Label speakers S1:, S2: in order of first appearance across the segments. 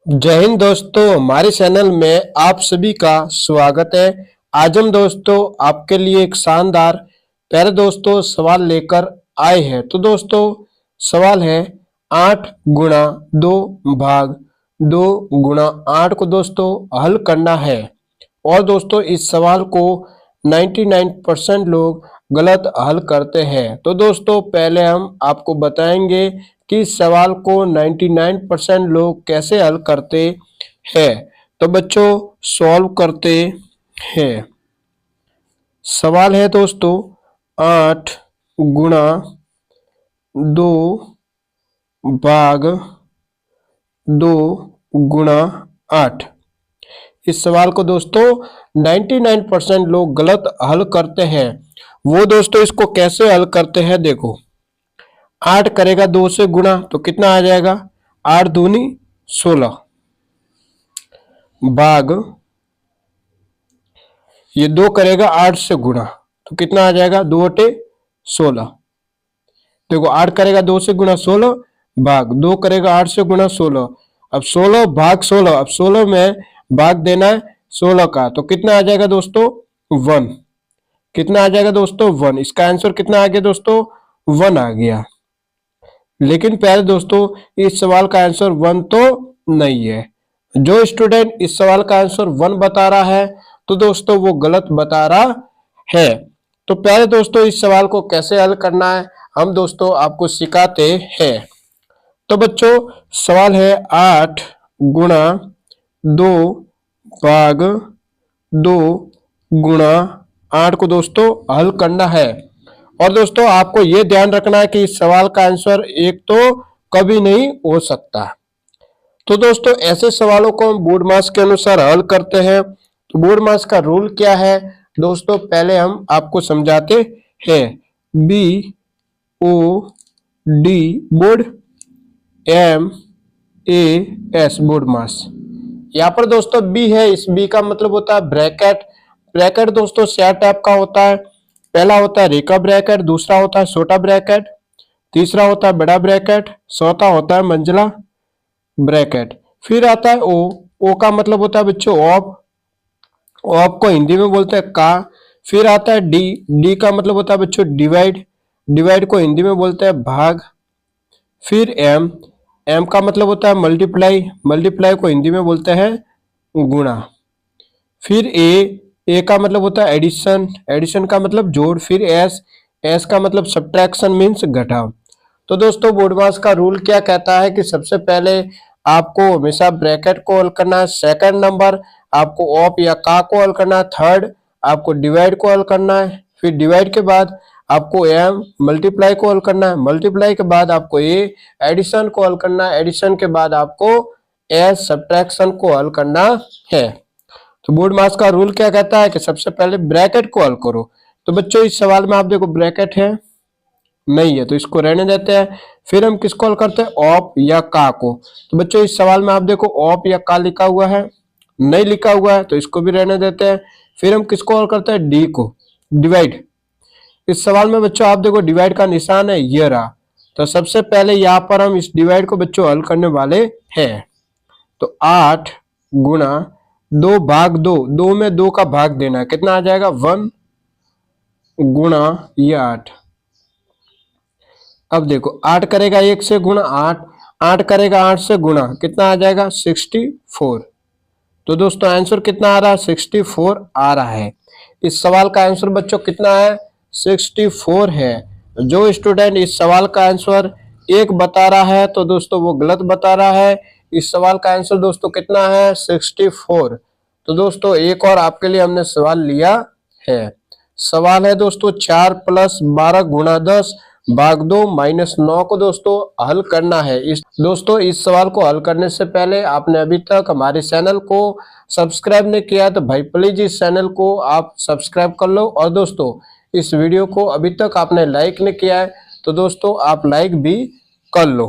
S1: जय हिंद दोस्तों, हमारे चैनल में आप सभी का स्वागत है। आज हम दोस्तों आपके लिए एक शानदार प्यारे दोस्तों सवाल लेकर आए हैं। तो दोस्तों सवाल है 8 गुणा 2 भाग 2 गुणा 8 को दोस्तों हल करना है। और दोस्तों इस सवाल को 99% लोग गलत हल करते हैं। तो दोस्तों पहले हम आपको बताएंगे कि इस सवाल को 99% लोग कैसे हल करते हैं। तो बच्चों सॉल्व करते हैं। सवाल है दोस्तों 8 गुणा 2 भाग 2 गुणा 8। इस सवाल को दोस्तों 99% लोग गलत हल करते हैं। वो दोस्तों इसको कैसे हल करते हैं देखो। 8 करेगा 2 से गुणा तो कितना आ जाएगा, 8 दूनी 16 भाग ये 2 करेगा 8 से गुणा तो कितना आ जाएगा, 2 अटे 16। देखो 8 करेगा 2 से गुणा 16 भाग 2 करेगा 8 से गुणा 16। अब 16 भाग 16, अब 16 में भाग देना है 16 का तो कितना आ जाएगा दोस्तों 1। कितना आ जाएगा दोस्तों 1। इसका आंसर कितना आ गया दोस्तों 1 आ गया। लेकिन प्यारे दोस्तों इस सवाल का आंसर 1 तो नहीं है। जो स्टूडेंट इस सवाल का आंसर 1 बता रहा है तो दोस्तों वो गलत बता रहा है। तो प्यारे दोस्तों इस सवाल को कैसे हल करना है हम दोस्तों आपको सिखाते हैं। तो बच्चों सवाल है 8 गुणा 2 भाग 2 गुणा 8 को दोस्तों हल करना है। और दोस्तों आपको ये ध्यान रखना है कि इस सवाल का आंसर एक तो कभी नहीं हो सकता। तो दोस्तों ऐसे सवालों को हम बोर्ड मार्क्स के अनुसार हल करते हैं। तो बोर्ड मार्क्स का रूल क्या है दोस्तों, पहले हम आपको समझाते हैं। B O D board, M A S board marks. यहाँ पर दोस्तों बी है, इस बी का मतलब होता है ब्रैकेट। ब्रैकेट दोस्तों चार टाइप का होता है। पहला होता है रेखा ब्रैकेट, दूसरा होता है छोटा ब्रैकेट, तीसरा होता है बड़ा ब्रैकेट, चौथा होता है मंजिला ब्रैकेट। फिर आता है ओ। ओ का मतलब होता है बच्चों ऑफ। ऑफ को हिंदी में बोलते हैं का। फिर आता है डी। डी का मतलब होता है बच्चों डिवाइड। डिवाइड को हिंदी में बोलते हैं भाग। फिर एम। एम का मतलब होता है मल्टीप्लाई। मल्टीप्लाई को हिंदी में बोलते हैं गुणा। फिर ए का मतलब होता है एडिशन। एडिशन का मतलब जोड़। फिर एस। एस का मतलब सब्ट्रैक्शन मीन्स घटाव। तो दोस्तों बोर्ड मार्क्स का रूल क्या कहता है कि सबसे पहले आपको हमेशा ब्रैकेट को हल करना है। सेकंड नंबर आपको ऑफ या का को हल करना है। थर्ड आपको डिवाइड को हल करना है। फिर डिवाइड के बाद आपको एम मल्टीप्लाई को हल करना है। मल्टीप्लाई के बाद आपको ए एडिशन को हल करना है। एडिशन के बाद आपको एस सब्ट्रैक्शन को हल करना है। तो बोर्ड मार्क्स का रूल क्या कहता है कि सबसे पहले ब्रैकेट को हल करो। तो बच्चों इस सवाल में आप देखो ब्रैकेट है नहीं है तो इसको रहने देते हैं। फिर हम किसको हल करते हैं, ऑफ या का को। तो बच्चों इस सवाल में आप देखो ऑफ या का लिखा हुआ है, नहीं लिखा हुआ है तो इसको भी रहने देते हैं। फिर हम किसको हल करते हैं, डी को, डिवाइड। इस सवाल में बच्चों आप देखो डिवाइड का निशान है ये रहा। तो सबसे पहले यहाँ पर हम इस डिवाइड को बच्चों हल करने वाले हैं। तो 8 गुणा 2 भाग 2, 2 में 2 का भाग देना है, कितना आ जाएगा 1 गुणा ये 8। अब देखो 8 करेगा 1 से गुणा 8, 8 करेगा 8 से गुणा, कितना आ जाएगा 64। तो दोस्तों आंसर कितना आ रहा है, 64 आ रहा है। इस सवाल का आंसर बच्चों कितना है, 64 है। जो स्टूडेंट इस सवाल का आंसर 1 बता रहा है तो दोस्तों वो गलत बता रहा है। इस सवाल का आंसर दोस्तों कितना है, 64। तो दोस्तों एक और आपके लिए हमने सवाल लिया है। सवाल है दोस्तों 4 + 12 गुणा 10 भाग 2 -9 को दोस्तों हल करना है। दोस्तों इस सवाल को हल करने से पहले आपने अभी तक हमारे चैनल को सब्सक्राइब नहीं किया तो भाई प्लीज इस चैनल को आप सब्सक्राइब कर लो। और दोस्तों इस वीडियो को अभी तक आपने लाइक नहीं किया है तो दोस्तों आप लाइक भी कर लो।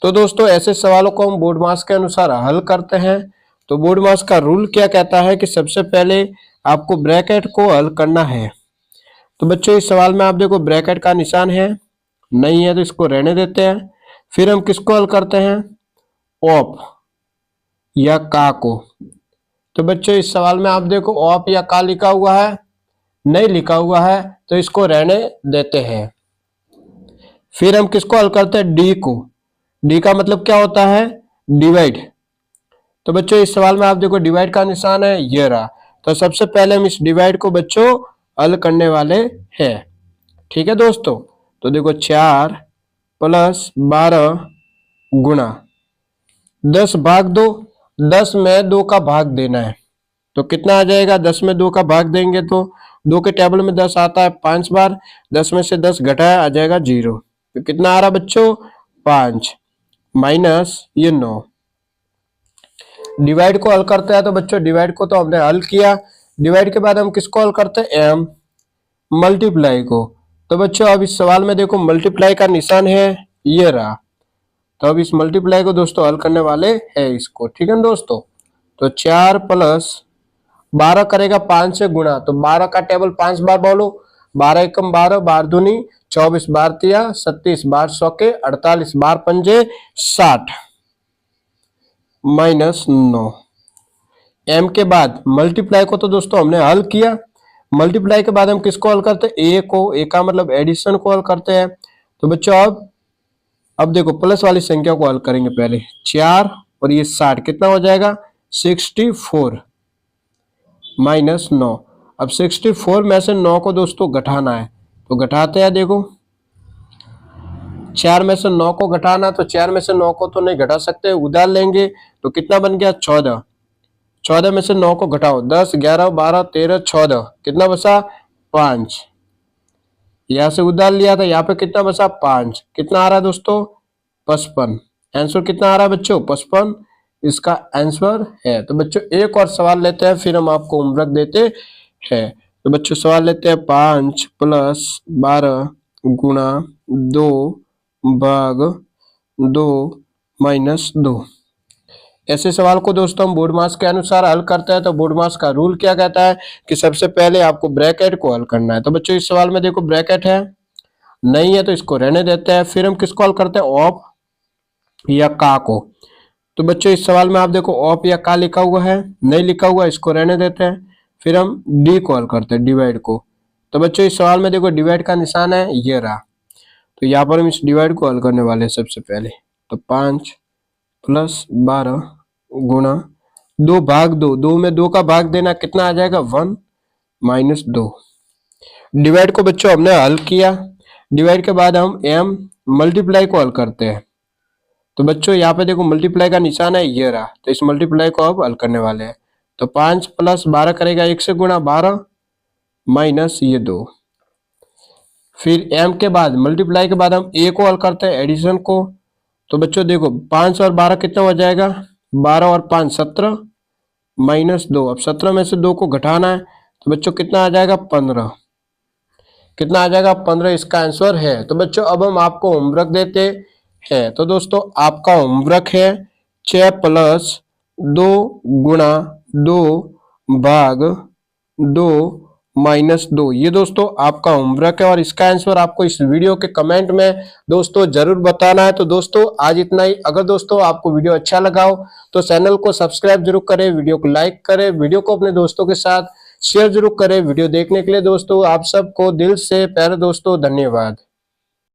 S1: तो दोस्तों ऐसे सवालों को हम बोर्ड मार्क्स के अनुसार हल करते हैं। तो बोर्ड मार्क्स का रूल क्या कहता है कि सबसे पहले आपको ब्रैकेट को हल करना है। तो बच्चों इस सवाल में आप देखो ब्रैकेट का निशान है नहीं है तो इसको रहने देते हैं। फिर हम किसको हल करते हैं, ऑफ। या का को। तो बच्चों इस सवाल में आप देखो ऑप या का लिखा हुआ है, नहीं लिखा हुआ है, तो इसको रहने देते हैं। फिर हम किसको हल करते हैं, डी को। डी का मतलब क्या होता है, डिवाइड। तो बच्चों इस सवाल में आप देखो डिवाइड का निशान है, ये रहा। तो सबसे पहले हम इस डिवाइड को बच्चों हल करने वाले हैं। ठीक है दोस्तों, तो देखो 4 + 12 गुणा 10 भाग 2, 10 में 2 का भाग देना है। तो कितना आ जाएगा, 10 में 2 का भाग देंगे तो 2 के टेबल में 10 आता है 5 बार, 10 में से 10 घटाया आ जाएगा 0। तो कितना आ रहा बच्चों, 5 माइनस ये 9। डिवाइड को हल करते हैं तो बच्चों डिवाइड को तो हमने हल किया, डिवाइड के बाद हम किसको हल करते हैं, एम मल्टीप्लाई को। तो बच्चों अब इस सवाल में देखो मल्टीप्लाई का निशान है, ये रहा। तो अब इस मल्टीप्लाई को दोस्तों हल करने वाले हैं इसको। ठीक है दोस्तों, तो 4 + 12 करेगा 5 से गुणा, तो 12 का टेबल 5 बार बोलो, 12 एकम 12, 12 दूनी 24, 12 तिया 37, 12 सौके 48, 12 पंजे 60 माइनस 9। एम के बाद मल्टीप्लाई को तो दोस्तों हमने हल किया, मल्टीप्लाई के बाद हम किसको हल करते हैं, ए को। ए का मतलब एडिशन को हल करते हैं। तो बच्चों अब देखो प्लस वाली संख्या को हल करेंगे पहले, 4 और ये 60 कितना हो जाएगा, 64 माइनस 9। अब 64 में से 9 को दोस्तों घटाना है, तो घटाते हैं। देखो 4 में से 9 को घटाना, तो 4 में से 9 को तो नहीं घटा सकते, उधार लेंगे। तो कितना बन गया, 14। 14 में से 9 को घटाओ, 10 11 12 13 14, कितना बचा, 5। यहां से उधार लिया था, यहाँ पे कितना बचा, 5। कितना आ रहा है दोस्तों, 55। आंसर कितना आ रहा है बच्चों, 55 इसका आंसर है। तो बच्चों एक और सवाल लेते हैं, फिर हम आपको होमवर्क देते हैं। तो बच्चों सवाल लेते हैं, 5 + 12 गुणा 2 भाग 2 माइनस 2। ऐसे सवाल को दोस्तों हम बोर्ड मार्क्स के अनुसार हल करते हैं। तो बोर्ड मार्क्स का रूल क्या कहता है कि सबसे पहले आपको ब्रैकेट को हल करना है। तो बच्चों इस सवाल में देखो ब्रैकेट है, नहीं है तो इसको रहने देते हैं। फिर हम किसको हल करते हैं, ऑप या का को। तो बच्चों इस सवाल में आप देखो ऑप या का लिखा हुआ है, नहीं लिखा हुआ, इसको रहने देते हैं। फिर हम डी को हल करते हैं, डिवाइड को। तो बच्चों इस सवाल में देखो डिवाइड का निशान है, ये रहा। तो यहाँ पर हम इस डिवाइड को हल करने वाले हैं सबसे पहले। तो 5 + 12 गुणा 2 भाग 2, 2 में 2 का भाग देना, कितना आ जाएगा, 1 माइनस 2। डिवाइड को बच्चों हमने हल किया, डिवाइड के बाद हम एम मल्टीप्लाई को हल करते हैं। तो बच्चों यहाँ पे देखो मल्टीप्लाई का निशान है, ये रहा। तो इस मल्टीप्लाई को अब हल करने वाले हैं। तो 5 + 12 करेगा 1 से गुणा 12 माइनस ये 2। फिर एम के बाद मल्टीप्लाई के बाद हम ए को हल करते हैं, एडिशन को। तो बच्चों देखो 5 और 12 कितना हो जाएगा, 12 और 5 17 माइनस 2। अब 17 में से 2 को घटाना है, तो बच्चों कितना आ जाएगा, 15। कितना आ जाएगा, 15 इसका आंसर है। तो बच्चों अब हम आपको होमवर्क देते हैं। तो दोस्तों आपका होमवर्क है 6 + 2 गुणा 2 भाग 2 माइनस 2। ये दोस्तों आपका होमवर्क है और इसका आंसर आपको इस वीडियो के कमेंट में दोस्तों जरूर बताना है। तो दोस्तों आज इतना ही। अगर दोस्तों आपको वीडियो अच्छा लगा हो तो चैनल को सब्सक्राइब जरूर करें, वीडियो को लाइक करें, वीडियो को अपने दोस्तों के साथ शेयर जरूर करें। वीडियो देखने के लिए दोस्तों आप सबको दिल से प्यारे दोस्तों धन्यवाद।